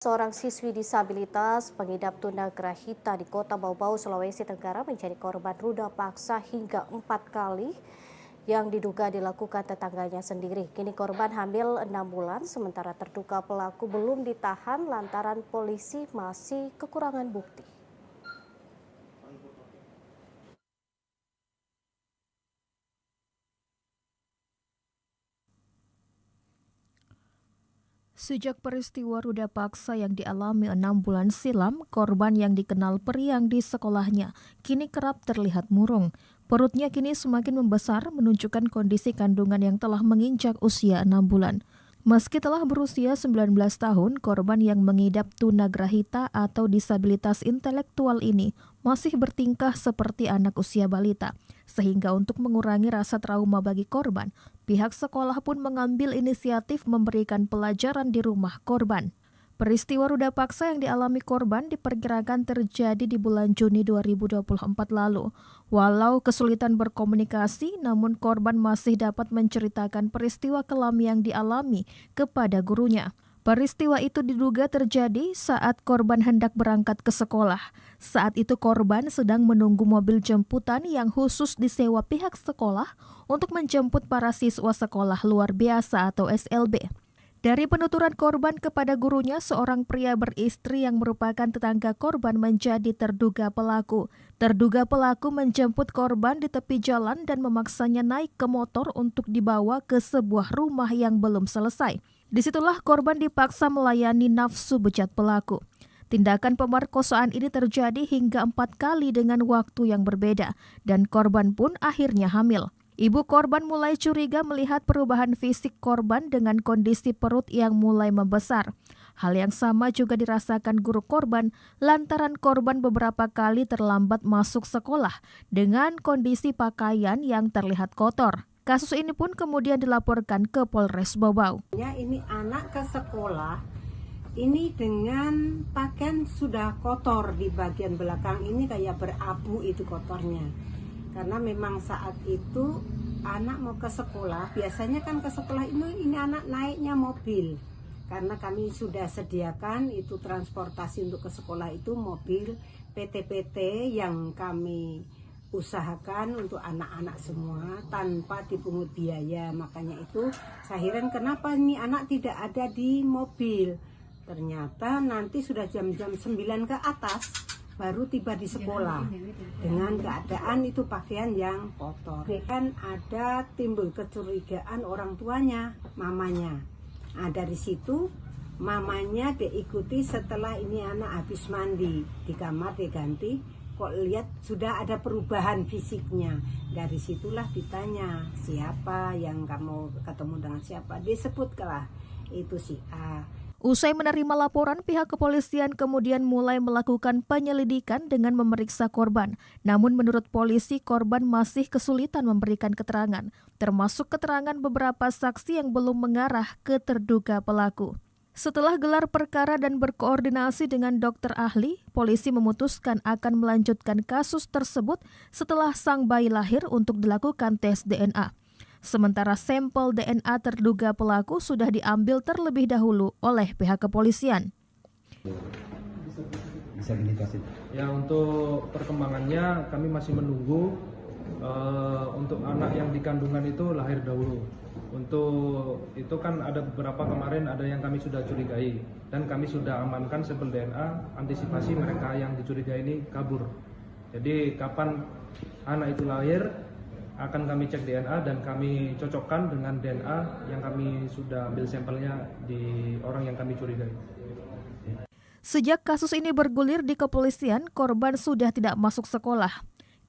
Seorang siswi disabilitas pengidap tunagrahita di Kota Bau-Bau, Sulawesi Tenggara menjadi korban ruda paksa hingga 4 kali yang diduga dilakukan tetangganya sendiri. Kini korban hamil 6 bulan, sementara terduga pelaku belum ditahan lantaran polisi masih kekurangan bukti. Sejak peristiwa ruda paksa yang dialami 6 bulan silam, korban yang dikenal periang di sekolahnya kini kerap terlihat murung. Perutnya kini semakin membesar, menunjukkan kondisi kandungan yang telah menginjak usia 6 bulan. Meski telah berusia 19 tahun, korban yang mengidap tunagrahita atau disabilitas intelektual ini masih bertingkah seperti anak usia balita. Sehingga untuk mengurangi rasa trauma bagi korban, pihak sekolah pun mengambil inisiatif memberikan pelajaran di rumah korban. Peristiwa ruda paksa yang dialami korban diperkirakan terjadi di bulan Juni 2024 lalu. Walau kesulitan berkomunikasi, namun korban masih dapat menceritakan peristiwa kelam yang dialami kepada gurunya. Peristiwa itu diduga terjadi saat korban hendak berangkat ke sekolah. Saat itu korban sedang menunggu mobil jemputan yang khusus disewa pihak sekolah untuk menjemput para siswa sekolah luar biasa atau SLB. Dari penuturan korban kepada gurunya, seorang pria beristri yang merupakan tetangga korban menjadi terduga pelaku. Terduga pelaku menjemput korban di tepi jalan dan memaksanya naik ke motor untuk dibawa ke sebuah rumah yang belum selesai. Disitulah korban dipaksa melayani nafsu bejat pelaku. Tindakan pemerkosaan ini terjadi hingga 4 kali dengan waktu yang berbeda, dan korban pun akhirnya hamil. Ibu korban mulai curiga melihat perubahan fisik korban dengan kondisi perut yang mulai membesar. Hal yang sama juga dirasakan guru korban lantaran korban beberapa kali terlambat masuk sekolah dengan kondisi pakaian yang terlihat kotor. Kasus ini pun kemudian dilaporkan ke Polres Bau-Bau. Ini anak ke sekolah, ini dengan pakaian sudah kotor di bagian belakang ini kayak berabu itu kotornya. Karena memang saat itu anak mau ke sekolah, biasanya kan ke sekolah ini anak naiknya mobil. Karena kami sudah sediakan itu transportasi untuk ke sekolah itu mobil PT-PT yang kami usahakan untuk anak-anak semua tanpa dipungut biaya. Makanya itu saya heran kenapa ini anak tidak ada di mobil. Ternyata nanti sudah jam-jam 9 ke atas baru tiba di sekolah dengan keadaan itu pakaian yang kotor. Kan ada timbul kecurigaan orang tuanya, mamanya. Nah, dari situ mamanya diikuti setelah ini anak habis mandi di kamar diganti, kok lihat sudah ada perubahan fisiknya. Dari situlah ditanya siapa yang kamu ketemu dengan siapa, disebutlah itu si A. Usai menerima laporan, pihak kepolisian kemudian mulai melakukan penyelidikan dengan memeriksa korban. Namun menurut polisi, korban masih kesulitan memberikan keterangan, termasuk keterangan beberapa saksi yang belum mengarah ke terduga pelaku. Setelah gelar perkara dan berkoordinasi dengan dokter ahli, polisi memutuskan akan melanjutkan kasus tersebut setelah sang bayi lahir untuk dilakukan tes DNA. Sementara sampel DNA terduga pelaku sudah diambil terlebih dahulu oleh pihak kepolisian. Ya, untuk perkembangannya kami masih menunggu untuk anak yang di kandungan itu lahir dahulu. Untuk itu kan ada beberapa kemarin ada yang kami sudah curigai dan kami sudah amankan sampel DNA antisipasi mereka yang dicurigai ini kabur. Jadi kapan anak itu lahir akan kami cek DNA dan kami cocokkan dengan DNA yang kami sudah ambil sampelnya di orang yang kami curigai. Sejak kasus ini bergulir di kepolisian, korban sudah tidak masuk sekolah.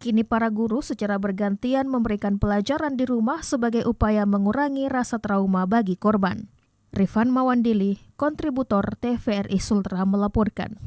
Kini para guru secara bergantian memberikan pelajaran di rumah sebagai upaya mengurangi rasa trauma bagi korban. Rifan Mawandili, kontributor TVRI Sultra melaporkan.